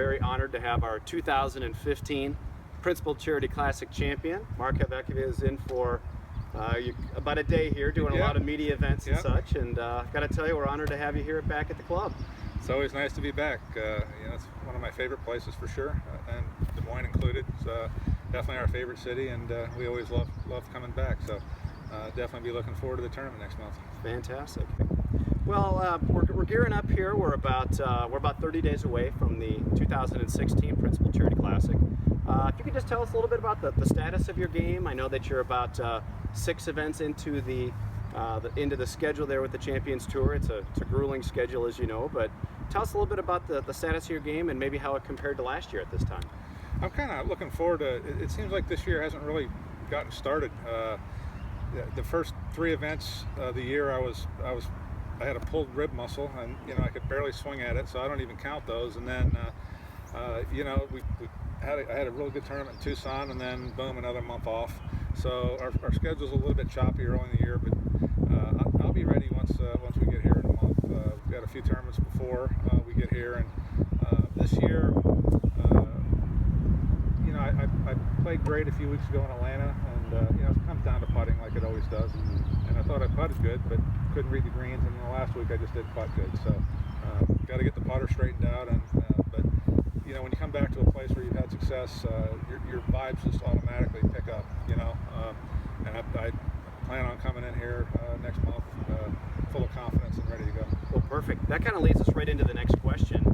very honored to have our 2015 Principal Charity Classic champion. Mark Calcavecchia is in for about a day here doing a lot of media events and such, and got to tell you, we're honored to have you here back at the club. It's always nice to be back. It's one of my favorite places for sure, and Des Moines included. It's definitely our favorite city, and we always love coming back. So definitely be looking forward to the tournament next month. Fantastic. Well, we're gearing up here. We're about 30 days away from the 2016 Principal Charity Classic. If you could just tell us a little bit about the status of your game. I know that you're about 6 events into the schedule there with the Champions Tour. It's a grueling schedule, as you know, but tell us a little bit about the status of your game and maybe how it compared to last year at this time. I'm kind of looking forward to it. Seems like this year hasn't really gotten started. The first 3 events of the year, I had a pulled rib muscle, and I could barely swing at it, so I don't even count those. And then I had a really good tournament in Tucson, and then boom, another month off. So our schedule's a little bit choppy early in the year, but I'll be ready once we get here in a month. We've got a few tournaments before we get here, and this year, I played great a few weeks ago in Atlanta, and it comes down to putting like it always does. And I thought I putted good, but couldn't read the greens. And the last week I just didn't putt good. So got to get the putter straightened out. And but when you come back to a place where you've had success, your vibes just automatically pick up. And I plan on coming in here next month full of confidence and ready to go. Well, perfect. That kind of leads us right into the next question.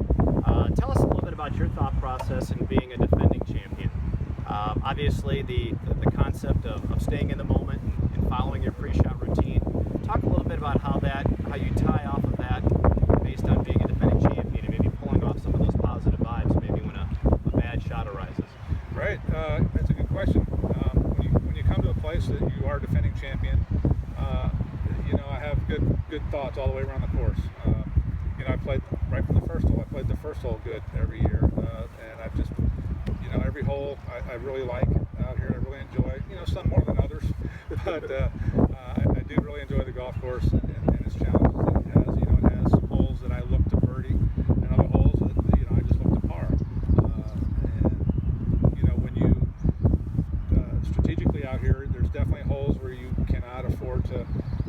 Tell us a little bit about your thought process in being a defending champion. Obviously, the concept of staying in the moment and following your pre-shot routine. Talk a little bit about how you tie off of that based on being a defending champion and maybe pulling off some of those positive vibes maybe when a bad shot arises. Right. That's a good question. When you come to a place that you are defending champion, I have good thoughts all the way around the course. I played right from the first hole. I played the first hole good every year, and I've just every hole I really like out here. I really enjoy. Some more than others, but I do really enjoy the golf course and its challenges that it has. It has some holes that I look to birdie, and other holes that I just look to par. And when you strategically out here, there's definitely holes where you cannot afford to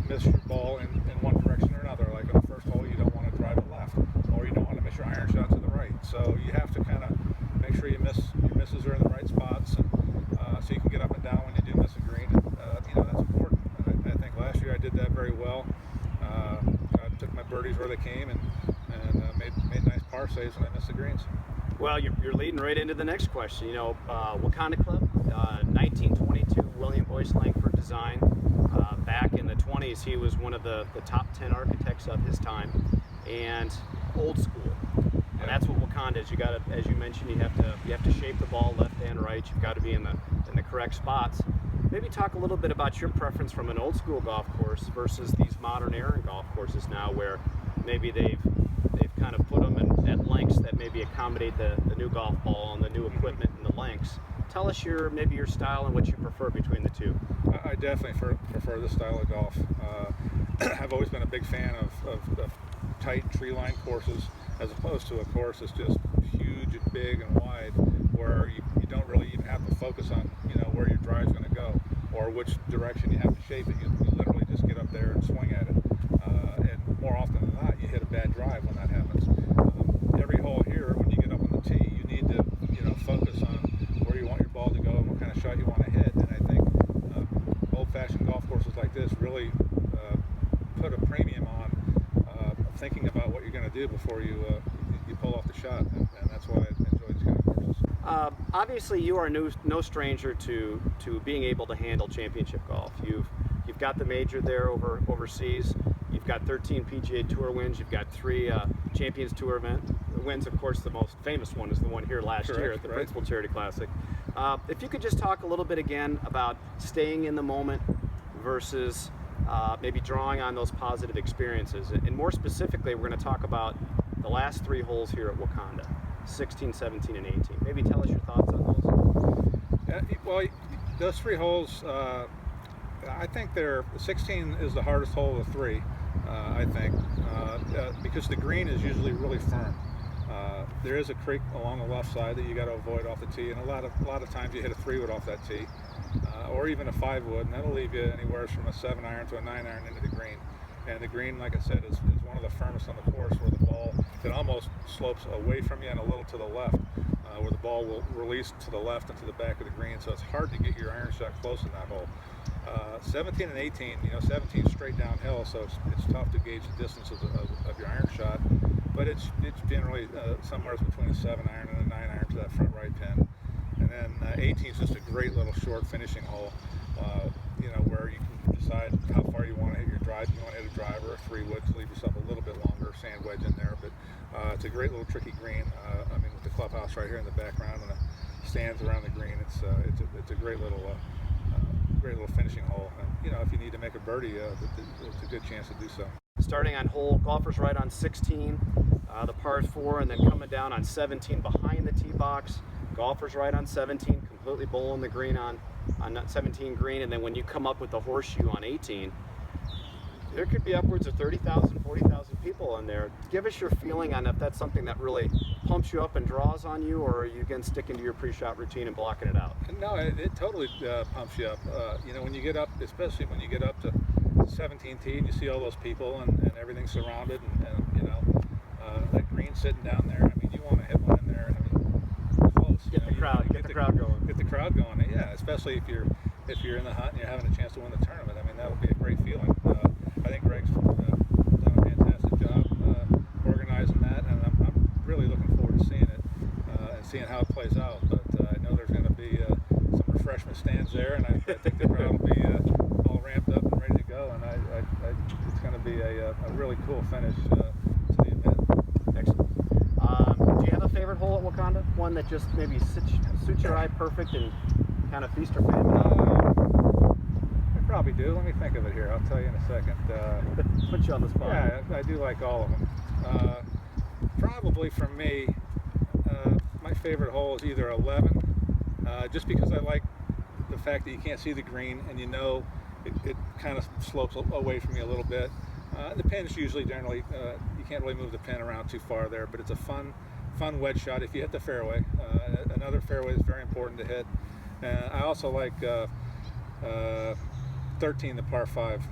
miss your ball in one direction or another. Like on the first hole, you don't want to drive it left, or you don't want to miss your iron shot to the right. So you have to kind of make sure your misses are in the right spots, and so you can get up and down when you do miss a green. And, that's important. And I think last year I did that very well. I took my birdies where they came and made nice par saves when I missed the greens. Well, you're leading right into the next question. Wakonda Club, 1922 William Boyce Langford design. Back in the 20s, he was one of the top 10 architects of his time, and old school. And that's what Wakonda is. You got to, as you mentioned, you have to shape the ball left and right. You've got to be in the correct spots. Maybe talk a little bit about your preference from an old school golf course versus these modern era golf courses now, where maybe they've kind of put them at lengths that maybe accommodate the new golf ball and the new equipment and the lengths. Tell us your style and what you prefer between the two. I definitely prefer this style of golf. I've always been a big fan of tight tree-lined courses, as opposed to a course that's just huge and big and wide, where you don't really even have to focus on where your drive's going to go or which direction you have to shape it. You literally just get up there and swing at it. And more often than not, you hit a bad drive when that happens. Every hole here, when you get up on the tee, you need to focus on where you want your ball to go and what kind of shot you want to hit. And I think old-fashioned golf courses like this really put a premium on thinking about what you're going to do before you pull off the shot, and that's why I enjoy these kind of courses. Obviously, you are no stranger to being able to handle championship golf. You've got the major there overseas. You've got 13 PGA Tour wins. You've got 3 Champions Tour wins. Of course, the most famous one is the one here last year at the Principal Charity Classic. If you could just talk a little bit again about staying in the moment versus maybe drawing on those positive experiences. And more specifically, we're going to talk about the last 3 holes here at Wakonda, 16, 17, and 18. Maybe tell us your thoughts on those. Well, those 3 holes, I think 16 is the hardest hole of the 3, I think, because the green is usually really firm. There is a creek along the left side that you got to avoid off the tee, and a lot of times you hit a 3-wood off that tee, or even a 5-wood, and that'll leave you anywhere from a 7-iron to a 9-iron into the green. And the green, like I said, is one of the firmest on the course, where the ball, it almost slopes away from you and a little to the left, where the ball will release to the left and to the back of the green. So it's hard to get your iron shot close in that hole. 17 and 18, 17 straight downhill, so it's tough to gauge the distance of your iron shot. But it's generally somewhere between a 7-iron and a 9-iron to that front right pin. And then 18 is just a great little short finishing hole, where you can decide how far you want to hit your drive. You want to hit a drive or a 3-wood to leave yourself a little bit longer sand wedge in there. But it's a great little tricky green. With the clubhouse right here in the background and the stands around the green, it's a great little finishing hole. And if you need to make a birdie, it's a good chance to do so. Starting on hole, golfers right on 16, the par 4, and then coming down on 17 behind the tee box. Golfers right on 17, completely bowling the green on 17 green, and then when you come up with the horseshoe on 18, there could be upwards of 30,000, 40,000 people in there. Give us your feeling on if that's something that really pumps you up and draws on you, or are you again sticking to your pre-shot routine and blocking it out? No, it totally pumps you up. When you get up, especially when you get up to 17 tee and you see all those people and everything's surrounded, and that green sitting down there. I mean, you want to hit one in there. Close. Get the crowd going. Get the crowd going. Yeah, especially if you're in the hunt and you're having a chance to win the tournament. I mean, that would be a great feeling. I think Greg's done a fantastic job organizing that, and I'm really looking forward to seeing it and seeing how it plays out. But I know there's going to be some refreshment stands there, and I think the crowd will be all ramped up and ready to go. And it's going to be a really cool finish to the event. Excellent. Do you have a favorite hole at Wakonda? One that just maybe suits your eye perfect and kind of feast or famine? I probably do. Let me think of it here. I'll tell you in a second. Put you on the spot. Yeah, I do like all of them. Probably for me, my favorite hole is either 11, just because I like the fact that you can't see the green and it kind of slopes away from you a little bit. The pin is usually generally, you can't really move the pin around too far there, but it's a fun wedge shot if you hit the fairway. Another fairway is very important to hit. I also like 13, the par 5.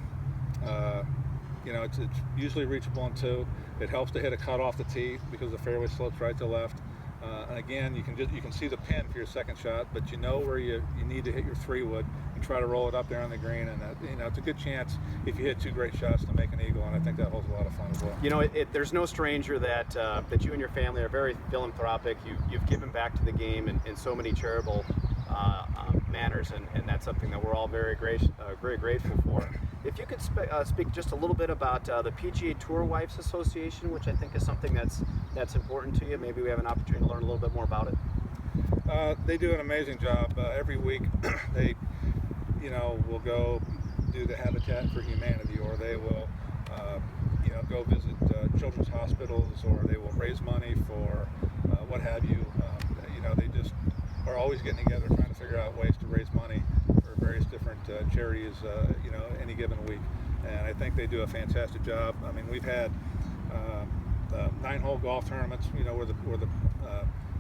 It's usually reachable in 2. It helps to hit a cut off the tee because the fairway slopes right to left. And again, you can see the pin for your second shot, but you know where you need to hit your 3-wood and try to roll it up there on the green. And it's a good chance if you hit 2 great shots to make an eagle. And I think that holds a lot of fun as well. There's no stranger that you and your family are very philanthropic. You've given back to the game in so many charitable manners, and that's something that we're all very grateful for. If you could speak just a little bit about the PGA Tour Wives Association, which I think is something that's important to you. Maybe we have an opportunity to learn a little bit more about it. They do an amazing job. Every week they will go do the Habitat for Humanity, or they will go visit children's hospitals, or they will raise money for what have you. They just are always getting together trying to figure out ways to raise money for various different charities any given week, and I think they do a fantastic job. I mean, we've had 9-hole golf tournaments where the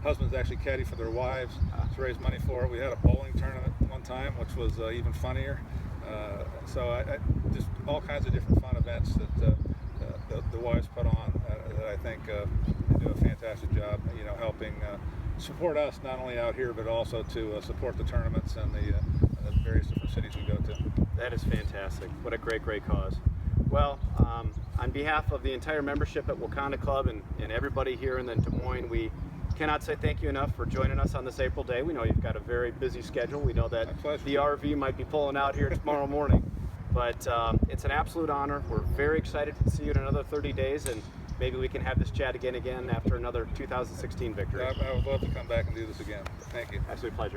husbands actually caddy for their wives to raise money for it. We had a bowling tournament one time, which was even funnier. So I just all kinds of different fun events that the wives put on that I think they do a fantastic job helping support us not only out here, but also to support the tournaments and the various different cities we go to. That is fantastic. What a great cause. Well, on behalf of the entire membership at Wakonda Club and everybody here in Des Moines, we cannot say thank you enough for joining us on this April day. We know you've got a very busy schedule. We know that the RV might be pulling out here tomorrow morning, but it's an absolute honor. We're very excited to see you in another 30 days, and maybe we can have this chat again after another 2016 victory. I would love to come back and do this again. Thank you. Absolute pleasure.